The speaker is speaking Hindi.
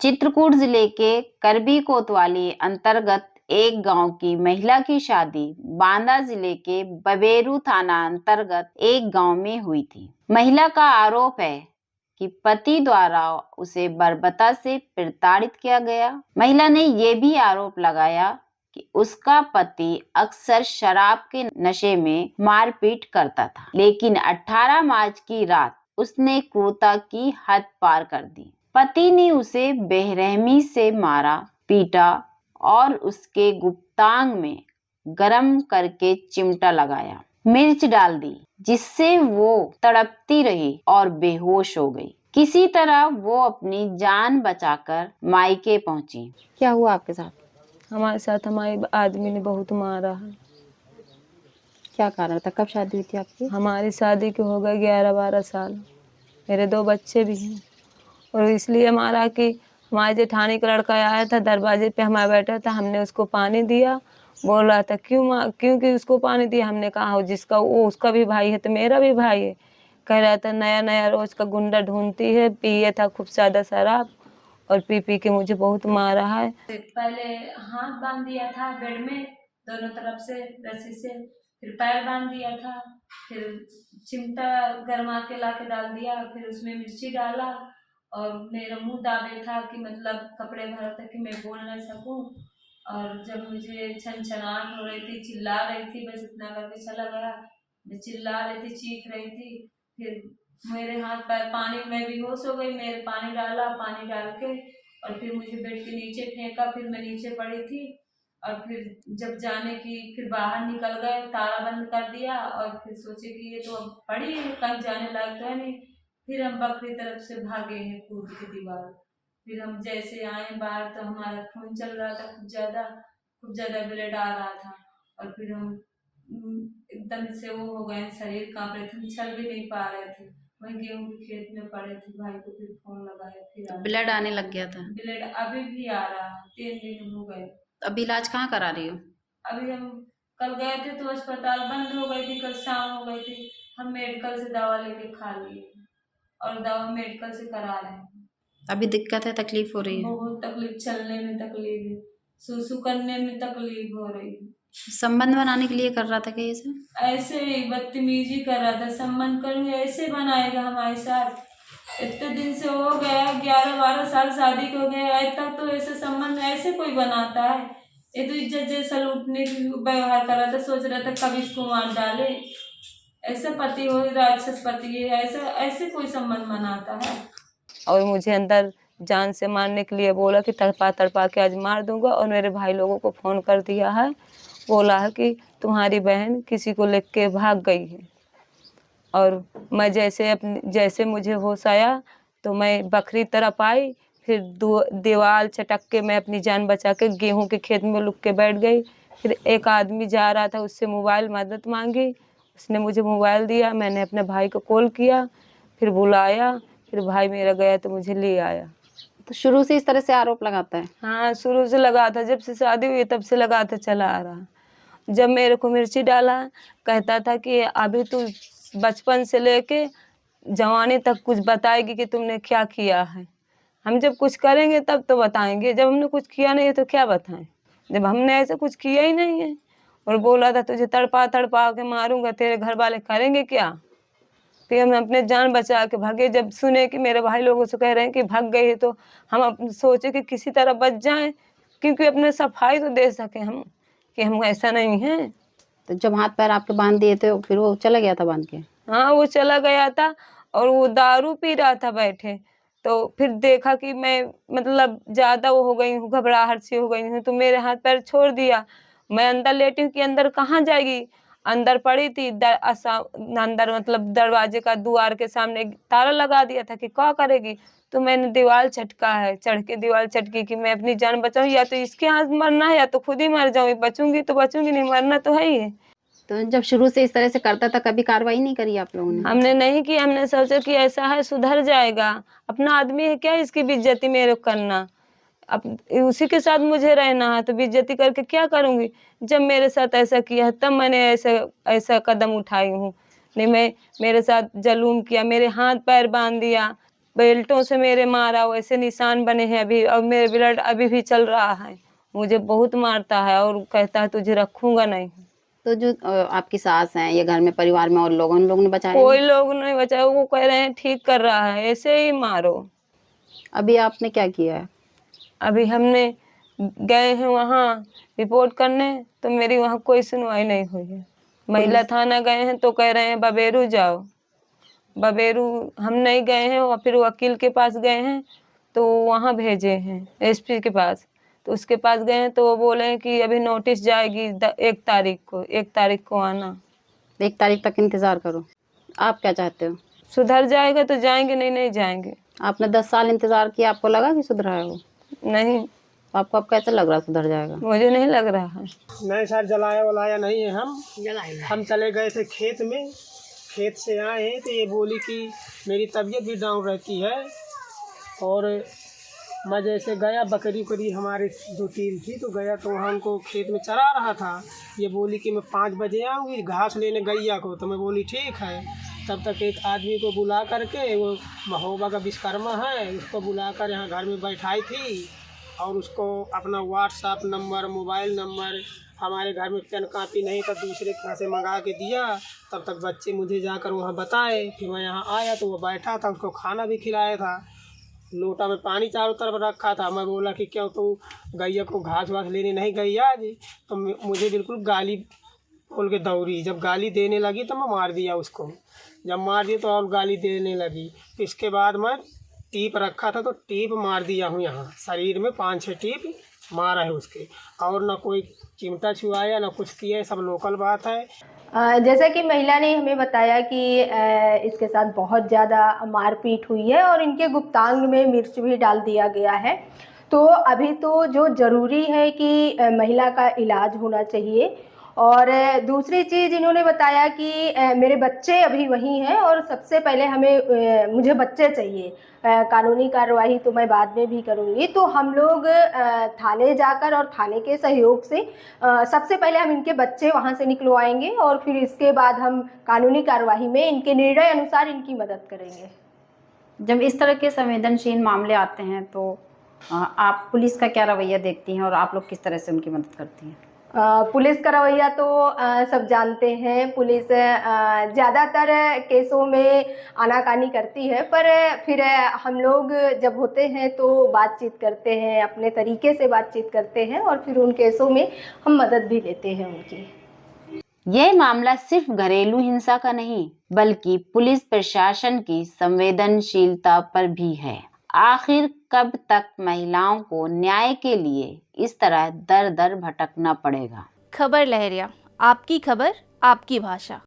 चित्रकूट जिले के करबी कोतवाली अंतर्गत एक गांव की महिला की शादी बांदा जिले के बबेरू थाना अंतर्गत एक गांव में हुई थी। महिला का आरोप है कि पति द्वारा उसे बर्बरता से प्रताड़ित किया गया। महिला ने ये भी आरोप लगाया कि उसका पति अक्सर शराब के नशे में मारपीट करता था, लेकिन 18 मार्च की रात उसने क्रूरता की हद पार कर दी। पति ने उसे बेरहमी से मारा, पीटा और उसके गुप्तांग में गरम करके चिमटा लगाया, मिर्च डाल दी, जिससे वो तड़पती रही और बेहोश हो गई। किसी तरह वो अपनी जान बचाकर मायके पहुंची। क्या हुआ आपके साथ? हमारे साथ हमारे आदमी ने बहुत मारा है। क्या कारण था? कब शादी हुई थी आपकी? हमारी शादी के हो गए 11-12 साल। मेरे 2 बच्चे भी हैं। और इसलिए मारा कि हमारे जेठानी का लड़का आया था, दरवाजे पे हमारा बैठा था, हमने उसको पानी दिया। बोल रहा था क्योंकि उसको पानी दिया। हमने कहा जिसका वो उसका भी भाई है तो मेरा भी भाई है। कह रहा था नया नया रोज का गुंडा ढूंढती है, पिए था खूब ज्यादा शराब और पी के मुझे बहुत मारा है। पहले हाथ बांध दिया था बेड में दोनों तरफ से रस्सी से, फिर पैर बांध दिया था, फिर चिमटा गरमा के ला के डाल दिया, फिर उसमें मिर्ची डाला और मेरा मुंह दाबे था कि मतलब कपड़े भरा था कि मैं बोल ना सकूं। और जब मुझे छनछनाहट हो रही थी, चिल्ला रही थी, बस इतना करके चला गया। मैं चिल्ला रही थी, चीख रही थी। फिर मेरे हाथ पैर पानी में बेहोश हो गई। मेरे पानी डाल के और फिर मुझे बेड के नीचे फेंका। फिर मैं नीचे पड़ी थी और फिर जब जाने की फिर बाहर निकल गए, ताला बंद कर दिया और फिर सोचे कि ये तो अब पड़ी है, कहीं जाने लायक तो है नहीं। फिर हम बकरी तरफ से भागे हैं कूद के दीवार। फिर हम जैसे आए बाहर तो हमारा खून चल रहा था, खूब ज्यादा ब्लड आ रहा था। और फिर हम एकदम से वो हो गए, शरीर कांप रहे थे, हम चल भी नहीं पा रहे थे। वहीं गेहूं के खेत में पड़े थे। भाई को फिर फोन लगाया, फिर ब्लड आने लग गया था? ब्लड अभी भी आ रहा है, 3 दिन हो गए। अभी इलाज कहाँ करा रही हो? अभी हम कल गए थे तो अस्पताल बंद हो गई थी, कल शाम हो गई थी। हम मेडिकल से दवा लेके खा लिए और दवा मेडिकल से करा रहे हैं। अभी दिक्कत है, तकलीफ हो रही है? बहुत तकलीफ, चलने में तकलीफ है, सुसु करने में तकलीफ हो रही है। संबंध बनाने के लिए कर रहा था क्या ये सब? ऐसे ही बदतमीजी कर रहा था। संबंध करूँगी ऐसे बनाएगा हमारे साथ? इतने दिन से हो गया, 11-12 साल शादी को गए, आज तक तो ऐसे संबंध ऐसे कोई बनाता है? ये तो इज्जत जैसा लूटने की व्यवहार कर रहा था। सोच रहा था कभी इसको मार डाले। ऐसा पति हो, राक्षस पति है, ऐसा ऐसे कोई संबंध बनाता है? और मुझे अंदर जान से मारने के लिए बोला कि तड़पा के आज मार दूंगा। और मेरे भाई लोगों को फोन कर दिया है, बोला है कि तुम्हारी बहन किसी को लेके भाग गई है। और मैं जैसे मुझे होश आया तो मैं बकरी तरफ आई, फिर दीवार चटक के मैं अपनी जान बचा के गेहूं के खेत में लुक के बैठ गई। फिर एक आदमी जा रहा था, उससे मोबाइल मदद मांगी, उसने मुझे मोबाइल दिया। मैंने अपने भाई को कॉल किया, फिर बुलाया, फिर भाई मेरा गया तो मुझे ले आया। तो शुरू से इस तरह से आरोप लगाता है? हाँ, शुरू से लगा था, जब से शादी हुई तब से लगाता चला आ रहा। जब मेरे को मिर्ची डाला, कहता था कि अभी तू बचपन से लेके जवानी तक कुछ बताएगी कि तुमने क्या किया है। हम जब कुछ करेंगे तब तो बताएंगे, जब हमने कुछ किया नहीं है तो क्या बताएं, जब हमने ऐसा कुछ किया ही नहीं है। और बोला था तुझे तड़पा के मारूंगा, तेरे घर वाले करेंगे क्या? फिर हम अपने जान बचा के भागे। जब सुने कि मेरे भाई लोगों से कह रहे हैं कि भाग गई है, तो हम सोचे कि किसी तरह बच जाएं, क्योंकि अपने सफाई तो दे सके हम कि हम ऐसा नहीं है। तो जब हाथ पैर आपके बांध दिए थे फिर वो चला गया था बांध के? हाँ, वो चला गया था और वो दारू पी रहा था बैठे। तो फिर देखा कि मैं मतलब ज्यादा वो हो गई हूँ, घबराहट सी हो गई हूँ, तो मेरे हाथ पैर छोड़ दिया। मैं अंदर लेटी हूँ कि अंदर कहाँ जाएगी, अंदर पड़ी थी। अंदर मतलब दरवाजे का द्वार के सामने ताला लगा दिया था कि क्या करेगी। तो मैंने दीवार चटका है, चढ़ के दीवार चटकी कि मैं अपनी जान बचाऊं, या तो इसके हाथ मरना है या तो खुद ही मर जाऊं। बचूंगी तो बचूंगी, नहीं मरना तो है ही। तो जब शुरू से इस तरह से करता था, कभी कार्रवाई नहीं करी आप लोगों ने? हमने नहीं किया, हमने सोचा कि ऐसा है सुधर जाएगा, अपना आदमी है, क्या इसकी बेइज्जती मेरे करना। अब उसी के साथ मुझे रहना है तो बेइज्जती करके क्या करूंगी। जब मेरे साथ ऐसा किया है तब मैंने ऐसा कदम उठाई हूँ। नहीं, मेरे साथ जुल्म किया, मेरे हाथ पैर बांध दिया, बेल्टों से मेरे मारा, वैसे निशान बने हैं अभी, और मेरे ब्लड अभी भी चल रहा है। मुझे बहुत मारता है और कहता है तुझे रखूंगा नहीं। तो जो आपकी सास हैं, ये घर में परिवार में और लोगों उन लोगों ने बचाया कोई नहीं? लोग नहीं बचाए, वो कह रहे हैं ठीक कर रहा है, ऐसे ही मारो। अभी आपने क्या किया है? अभी हमने गए हैं वहाँ रिपोर्ट करने, तो मेरी वहाँ कोई सुनवाई नहीं हुई है। महिला थाना गए हैं तो कह रहे हैं बबेरू जाओ। बबेरू हम नहीं गए हैं, और फिर वकील के पास गए हैं तो वहाँ भेजे हैं एसपी के पास। तो उसके पास गए हैं तो वो बोले हैं कि अभी नोटिस जाएगी 1 तारीख को आना। 1 तारीख तक इंतजार करो। आप क्या चाहते हो? सुधर जाएगा तो जाएंगे, नहीं जाएंगे। आपने 10 साल इंतजार किया, आपको लगा कि सुधरा है वो? नहीं, आपको अब कैसे लग रहा है सुधर जाएगा? मुझे नहीं लग रहा है। नहीं सर, जलाया वलाया नहीं है। हम चले गए थे खेत में, खेत से आए हैं तो ये बोली कि मेरी तबीयत भी डाउन रहती है, और मैं जैसे गया, बकरी उकरी हमारे 2-3 थी, तो गया तो वहाँ उनको खेत में चरा रहा था। ये बोली कि मैं 5 बजे आऊँगी घास लेने गैया को, तो मैं बोली ठीक है। तब तक एक आदमी को बुला करके, वो महोबा का विश्वकर्मा है, उसको बुला कर यहाँ घर में बैठाई थी, और उसको अपना व्हाट्सएप नंबर, मोबाइल नंबर, हमारे घर में पेन कापी नहीं था, दूसरे के यहाँ से मंगा के दिया। तब तक बच्चे मुझे जाकर वहाँ बताए। फिर मैं यहाँ आया तो वो बैठा था, उसको खाना भी खिलाया था, लोटा में पानी चारों तरफ रखा था। मैं बोला कि क्यों तू गैया को घास वास लेने नहीं गई आज? तो मुझे बिल्कुल गाली बोल के दौड़ी। जब गाली देने लगी तो मैं मार दिया उसको। जब मार दिया तो और गाली देने लगी। इसके बाद मैं टीप रखा था तो टीप मार दिया हूँ, यहाँ शरीर में 5-6 टीप मारा है उसके, और ना कोई चिमटा छुआया ना कुछ किया। सब लोकल बात है। जैसा कि महिला ने हमें बताया कि इसके साथ बहुत ज़्यादा मारपीट हुई है और इनके गुप्तांग में मिर्च भी डाल दिया गया है। तो अभी तो जो ज़रूरी है कि महिला का इलाज होना चाहिए। और दूसरी चीज़ इन्होंने बताया कि मेरे बच्चे अभी वहीं हैं और सबसे पहले मुझे बच्चे चाहिए। कानूनी कार्रवाई तो मैं बाद में भी करूँगी। तो हम लोग थाने जाकर और थाने के सहयोग से सबसे पहले हम इनके बच्चे वहाँ से निकलवाएंगे और फिर इसके बाद हम कानूनी कार्रवाई में इनके निर्णय अनुसार इनकी मदद करेंगे। जब इस तरह के संवेदनशील मामले आते हैं तो आप पुलिस का क्या रवैया देखती हैं और आप लोग किस तरह से उनकी मदद करती हैं? पुलिस का रवैया तो सब जानते हैं। पुलिस ज़्यादातर केसों में आनाकानी करती है, पर फिर हम लोग जब होते हैं तो बातचीत करते हैं, अपने तरीके से बातचीत करते हैं और फिर उन केसों में हम मदद भी लेते हैं उनकी। यह मामला सिर्फ घरेलू हिंसा का नहीं, बल्कि पुलिस प्रशासन की संवेदनशीलता पर भी है। आखिर कब तक महिलाओं को न्याय के लिए इस तरह दर दर भटकना पड़ेगा? खबर लहरिया, आपकी खबर, आपकी भाषा।